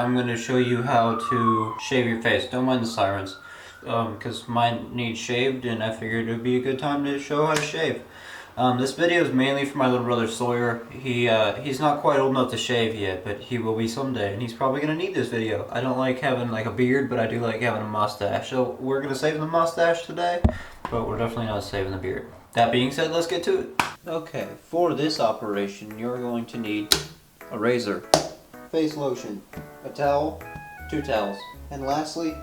I'm going to show you how to shave your face. Don't mind the sirens, because mine needs shaved and I figured it would be a good time to show how to shave. This video is mainly for my little brother Sawyer. He's not quite old enough to shave yet, but he will be someday, and he's probably going to need this video. I don't like having like a beard, but I do like having a mustache. So we're going to save the mustache today, but we're definitely not saving the beard. That being said, let's get to it. Okay, for this operation, you're going to need a razor, face lotion, a towel, 2 towels, and lastly,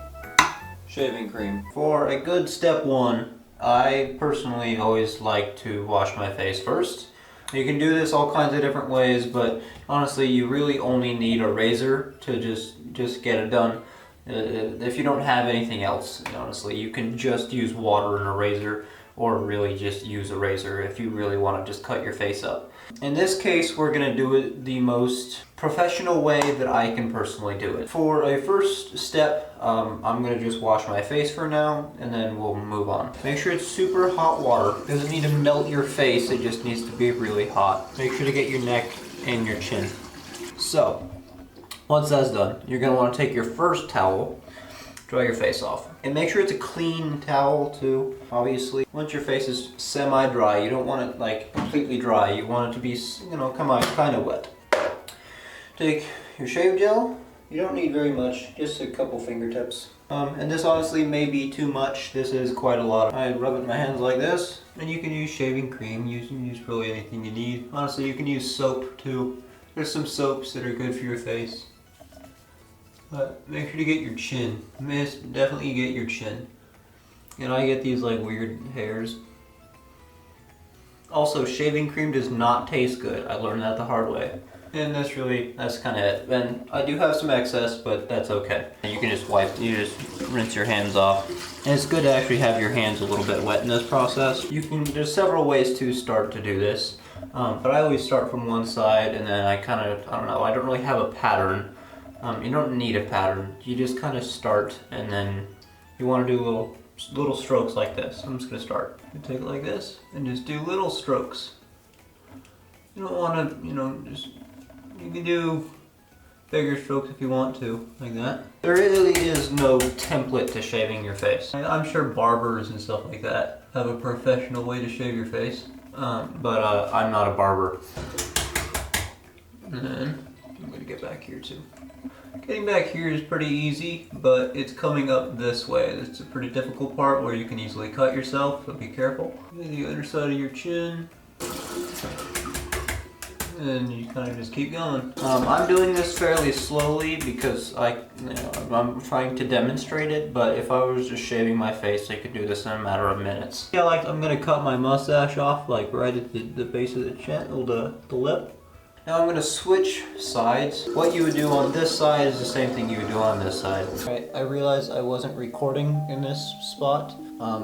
shaving cream. For a good step one, I personally always like to wash my face first. You can do this all kinds of different ways, but honestly, you really only need a razor to just get it done. If you don't have anything else, honestly, you can just use water and a razor, or really just use a razor if you really want to just cut your face up. In this case, we're going to do it the most professional way that I can personally do it. For a first step, I'm going to just wash my face for now, and then we'll move on. Make sure it's super hot water. It doesn't need to melt your face, it just needs to be really hot. Make sure to get your neck and your chin. So, once that's done, you're going to want to take your first towel, dry your face off. And make sure it's a clean towel too, obviously. Once your face is semi-dry, you don't want it like completely dry. You want it to be, come on, kind of wet. Take your shave gel. You don't need very much, just a couple fingertips. And this honestly may be too much. This is quite a lot. I rub it in my hands like this. And you can use shaving cream. You can use really anything you need. Honestly, you can use soap too. There's some soaps that are good for your face. But make sure to get your chin. Definitely get your chin. And I get these like weird hairs. Also, shaving cream does not taste good. I learned that the hard way. And that's kind of it. And I do have some excess, but that's okay. And you can just rinse your hands off. And it's good to actually have your hands a little bit wet in this process. There's several ways to start to do this. But I always start from one side, and then I don't really have a pattern. You don't need a pattern. You just kind of start, and then you want to do little strokes like this. I'm just going to start. You take it like this, and just do little strokes. You don't want to, you can do bigger strokes if you want to, like that. There really is no template to shaving your face. I'm sure barbers and stuff like that have a professional way to shave your face, but I'm not a barber. And then I'm going to get back here too. Getting back here is pretty easy, but it's coming up this way. It's a pretty difficult part where you can easily cut yourself, so be careful. And the other side of your chin. And you kind of just keep going. I'm doing this fairly slowly because I'm trying to demonstrate it, but if I was just shaving my face, I could do this in a matter of minutes. Yeah, I'm gonna cut my mustache off, like right at the base of the chin, or the lip. Now I'm going to switch sides. What you would do on this side is the same thing you would do on this side. Right, I realized I wasn't recording in this spot,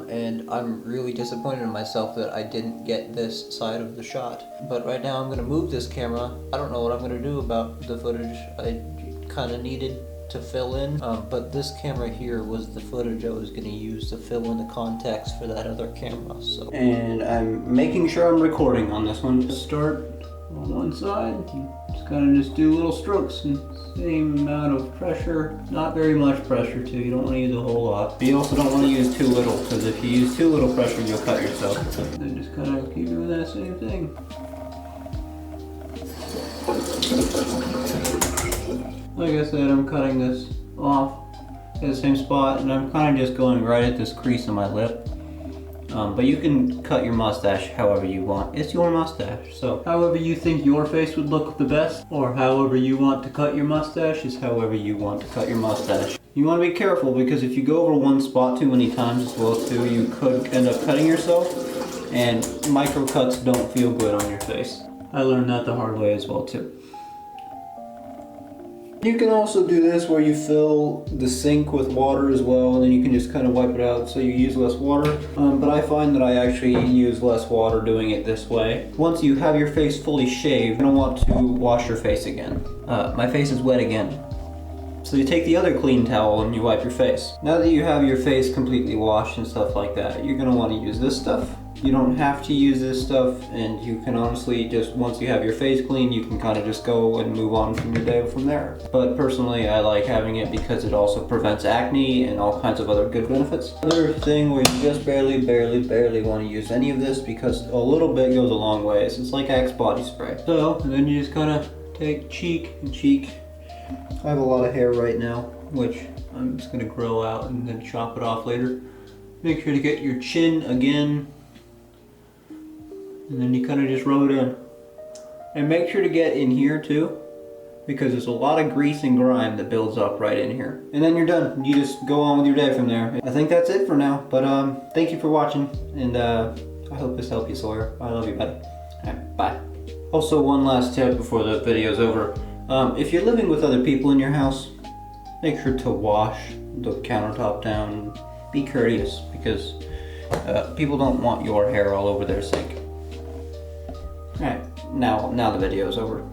and I'm really disappointed in myself that I didn't get this side of the shot. But right now I'm going to move this camera. I don't know what I'm going to do about the footage I kind of needed to fill in, but this camera here was the footage I was going to use to fill in the context for that other camera. So. And I'm making sure I'm recording on this one. Start on one side, just do little strokes and same amount of pressure, not very much pressure too, you don't want to use a whole lot. But you also don't want to use too little, because if you use too little pressure you'll cut yourself. Then just kind of keep doing that same thing. Like I said, I'm cutting this off at the same spot, and I'm kind of just going right at this crease in my lip. But you can cut your mustache however you want. It's your mustache. So however you think your face would look the best, or however you want to cut your mustache, is however you want to cut your mustache. You want to be careful, because if you go over one spot too many times as well too, you could end up cutting yourself, and micro cuts don't feel good on your face. I learned that the hard way as well too. You can also do this where you fill the sink with water as well, and then you can just kind of wipe it out so you use less water. But I find that I actually use less water doing it this way. Once you have your face fully shaved, you don't want to wash your face again. My face is wet again. So you take the other clean towel and you wipe your face. Now that you have your face completely washed and stuff like that, you're going to want to use this stuff. You don't have to use this stuff, and you can honestly just, once you have your face clean, you can kind of just go and move on from your day from there. But personally, I like having it because it also prevents acne and all kinds of other good benefits. Another thing where you just barely want to use any of this, because a little bit goes a long ways. It's like Axe body spray. So, and then you just kind of take cheek and cheek. I have a lot of hair right now, which I'm just gonna grow out and then chop it off later. Make sure to get your chin again, and then you kind of just rub it in. And make sure to get in here too, because there's a lot of grease and grime that builds up right in here. And then you're done. You just go on with your day from there. I think that's it for now, but thank you for watching, and I hope this helped you, Sawyer. I love you, buddy. Alright, bye. Also, one last tip before the video's over. If you're living with other people in your house, make sure to wash the countertop down. Be courteous, because people don't want your hair all over their sink. Alright, now the video's over.